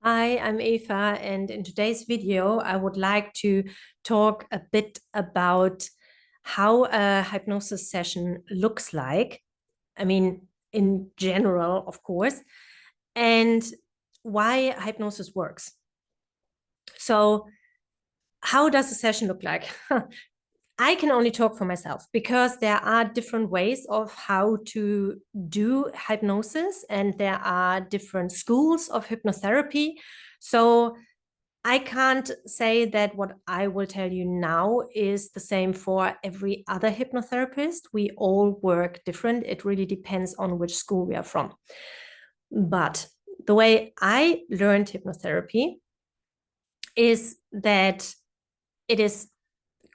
Hi, I'm Eva, and in today's video, I would like to talk a bit about how a hypnosis session looks like. I mean, in general, of course, and why hypnosis works. So, how does a session look like? I can only talk for myself because there are different ways of how to do hypnosis, and there are different schools of hypnotherapy. So, I can't say that what I will tell you now is the same for every other hypnotherapist. We all work different. It really depends on which school we are from. But the way I learned hypnotherapy is that it is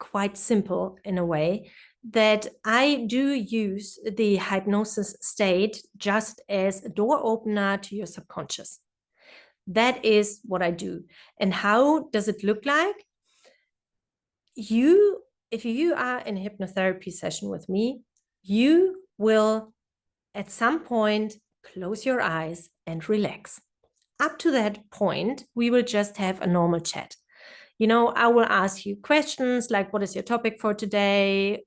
quite simple in a way that I do use the hypnosis state just as a door opener to your subconscious. That is what I do. And how does it look like? If you are in a hypnotherapy session with me, you will at some point close your eyes and relax. Up to that point, we will just have a normal chat. I will ask you questions like, what is your topic for today?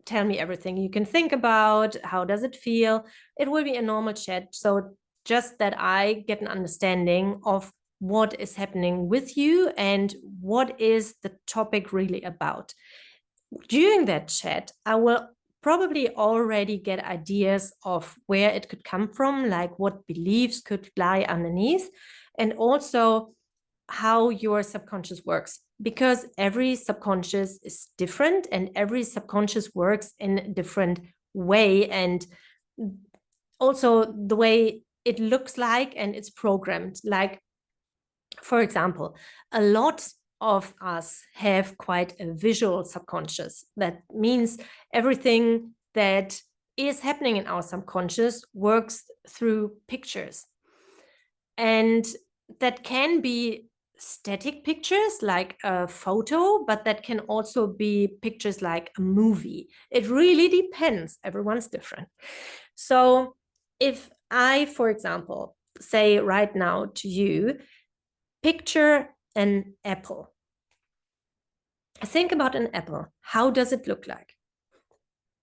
Tell me everything you can think about. How does it feel? It will be a normal chat. So just that I get an understanding of what is happening with you and what is the topic really about. During that chat, I will probably already get ideas of where it could come from, like what beliefs could lie underneath, and also how your subconscious works, because every subconscious is different and every subconscious works in a different way, and also the way it looks like and it's programmed. Like, for example, a lot of us have quite a visual subconscious. That means everything that is happening in our subconscious works through pictures. And that can be static pictures like a photo, but that can also be pictures like a movie. It really depends. Everyone's different. So if I, for example, say right now to you, picture an apple. Think about an apple. How does it look like?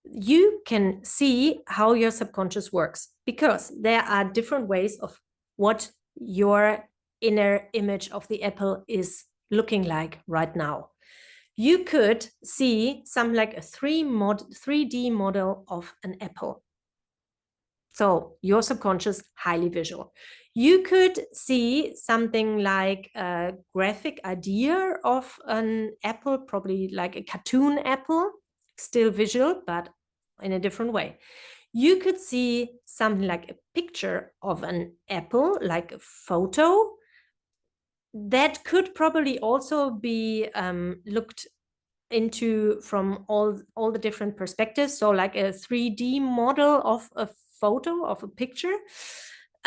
You can see how your subconscious works because there are different ways of what your inner image of the apple is looking like right now. You could see something like a 3D model of an apple. So your subconscious, highly visual. You could see something like a graphic idea of an apple, probably like a cartoon apple, still visual, but in a different way. You could see something like a picture of an apple, like a photo. That could probably also be looked into from all the different perspectives. So like a 3D model of a photo of a picture,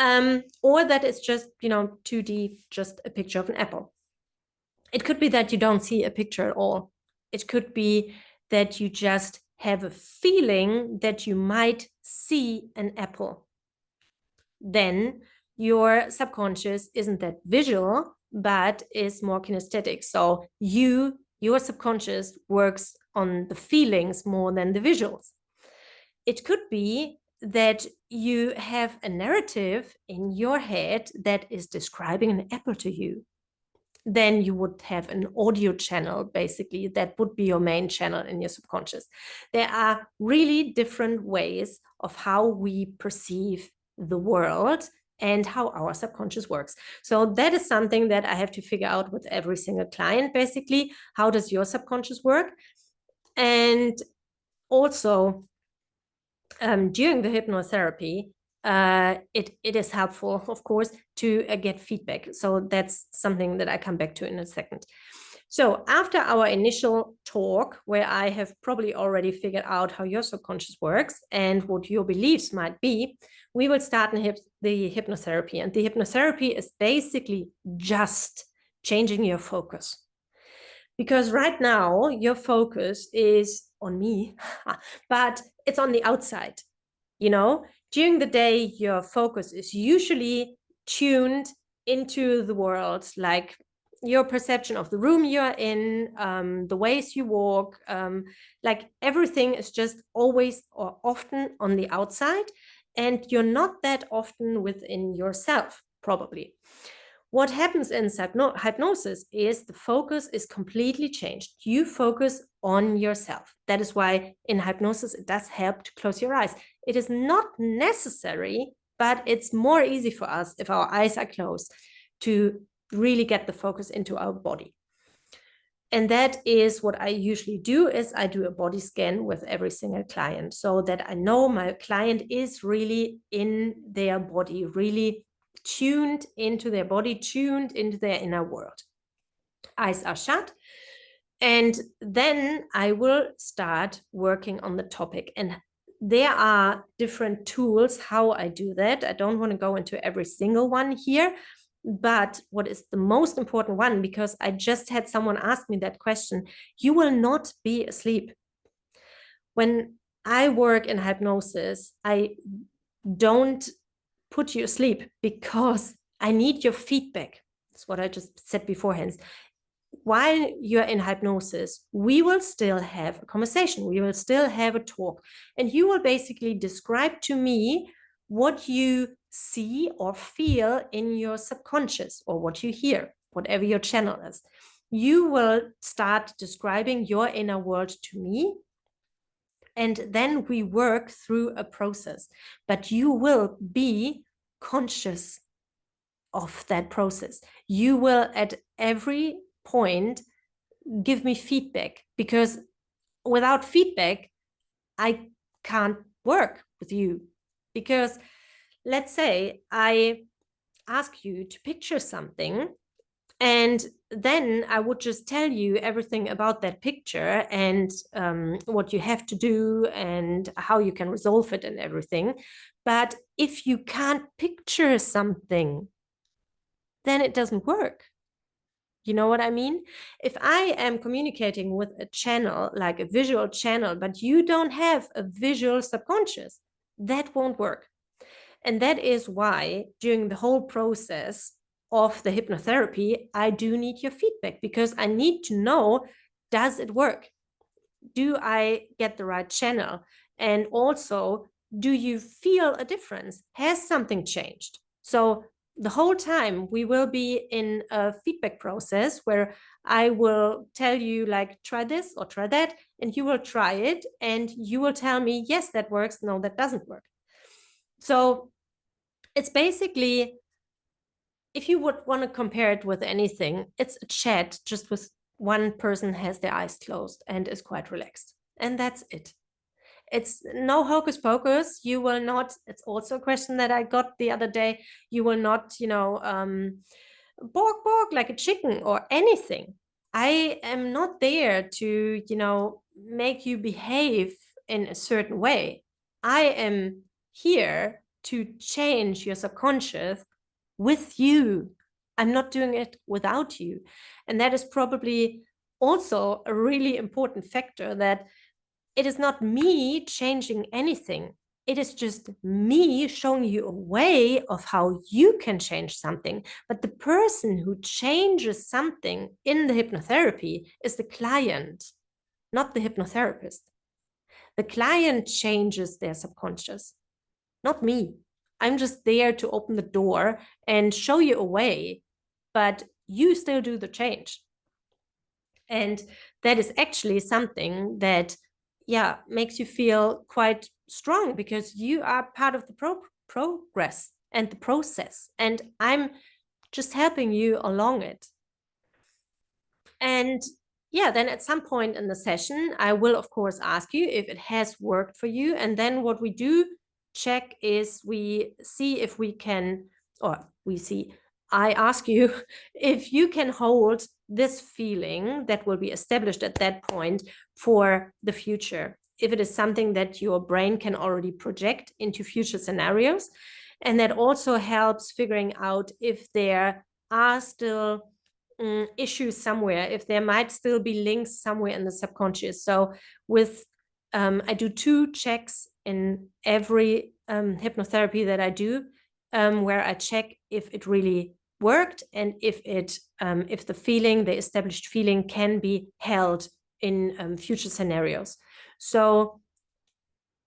or that it's just 2D, just a picture of an apple. It could be that you don't see a picture at all. It could be that you just have a feeling that you might see an apple. Then your subconscious isn't that visual, but is more kinesthetic. So your subconscious works on the feelings more than the visuals. It could be that you have a narrative in your head that is describing an apple to you. Then you would have an audio channel, basically. That would be your main channel in your subconscious. There are really different ways of how we perceive the world and how our subconscious works. So that is something that I have to figure out with every single client, basically. How does your subconscious work? And also, during the hypnotherapy, it is helpful, of course, to get feedback. So that's something that I come back to in a second. So after our initial talk, where I have probably already figured out how your subconscious works and what your beliefs might be, we will start the hypnotherapy. And the hypnotherapy is basically just changing your focus. Because right now, your focus is on me, but it's on the outside. During the day, your focus is usually tuned into the world, like your perception of the room you're in, the ways you walk, like everything is just always or often on the outside, and you're not that often within yourself, probably. What happens in hypnosis is the focus is completely changed. You focus on yourself. That is why in hypnosis, it does help to close your eyes. It is not necessary, but it's more easy for us if our eyes are closed to really get the focus into our body. And that is what I usually do, is I do a body scan with every single client so that I know my client is really in their body, really tuned into their body, tuned into their inner world. Eyes are shut. And then I will start working on the topic. And there are different tools how I do that. I don't want to go into every single one here. But what is the most important one, because I just had someone ask me that question, you will not be asleep. When I work in hypnosis, I don't put you asleep because I need your feedback. That's what I just said beforehand. While you're in hypnosis, we will still have a conversation. We will still have a talk. And you will basically describe to me what you see or feel in your subconscious, or what you hear, whatever your channel is. You will start describing your inner world to me. And then we work through a process. But you will be conscious of that process. You will at every point give me feedback, because without feedback I can't work with you. Because let's say I ask you to picture something, and then I would just tell you everything about that picture and what you have to do and how you can resolve it and everything. But if you can't picture something, then it doesn't work. You know what I mean? If I am communicating with a channel, like a visual channel, but you don't have a visual subconscious, that won't work. And that is why during the whole process of the hypnotherapy, I do need your feedback, because I need to know, does it work? Do I get the right channel? And also, do you feel a difference? Has something changed? So the whole time we will be in a feedback process where I will tell you, like, try this or try that, and you will try it and you will tell me, yes, that works, no, that doesn't work. So it's basically, if you would want to compare it with anything, it's a chat just with one person has their eyes closed and is quite relaxed. And that's it. It's no hocus pocus. You will not, it's also a question that I got the other day. You will not, bark like a chicken or anything. I am not there to, make you behave in a certain way. I am here to change your subconscious with you. I'm not doing it without you. And that is probably also a really important factor, that it is not me changing anything. It is just me showing you a way of how you can change something. But the person who changes something in the hypnotherapy is the client, not the hypnotherapist. The client changes their subconscious, not me. I'm just there to open the door and show you a way, but you still do the change. And that is actually something that, makes you feel quite strong, because you are part of the progress and the process. And I'm just helping you along it. And then at some point in the session, I will, of course, ask you if it has worked for you. And then what we do check is we see if we can, I ask you if you can hold this feeling that will be established at that point for the future. If it is something that your brain can already project into future scenarios. And that also helps figuring out if there are still issues somewhere, if there might still be links somewhere in the subconscious. So with, I do 2 checks in every hypnotherapy that I do, where I check if it really worked, and if the feeling, the established feeling, can be held in future scenarios. So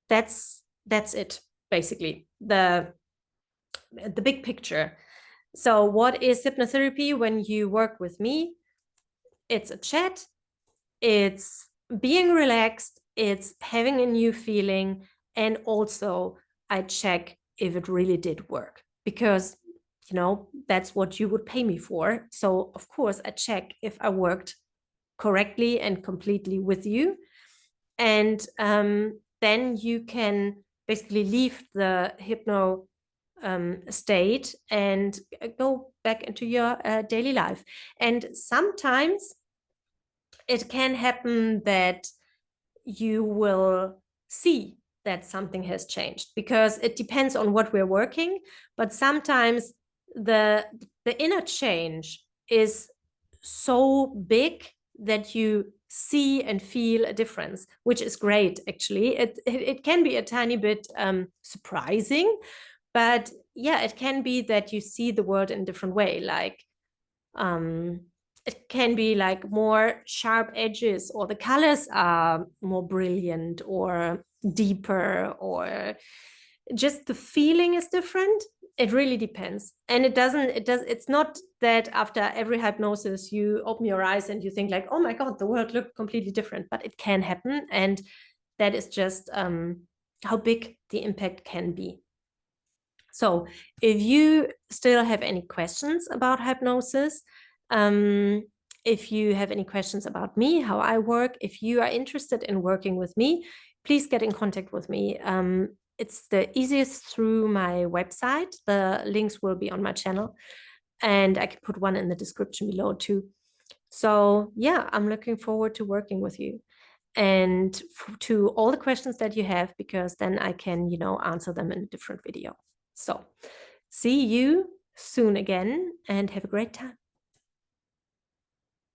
that's it, basically, the big picture. So what is hypnotherapy when you work with me? It's a chat, it's being relaxed, it's having a new feeling, and also I check if it really did work, because that's what you would pay me for. So of course I check if I worked correctly and completely with you. And then you can basically leave the hypno state and go back into your daily life. And sometimes it can happen that you will see that something has changed, because it depends on what we're working. But sometimes the inner change is so big that you see and feel a difference, which is great. Actually, it can be a tiny bit surprising, but yeah, it can be that you see the world in a different way. Like it can be like more sharp edges, or the colors are more brilliant or deeper, or just the feeling is different. It really depends. And it's not that after every hypnosis you open your eyes and you think like, oh my God, the world looked completely different. But it can happen. And that is just how big the impact can be. So if you still have any questions about hypnosis, if you have any questions about me, how I work, if you are interested in working with me, please get in contact with me. It's the easiest through my website. The links will be on my channel, and I can put one in the description below too. So yeah, I'm looking forward to working with you and to all the questions that you have, because then I can, answer them in a different video. So see you soon again, and have a great time.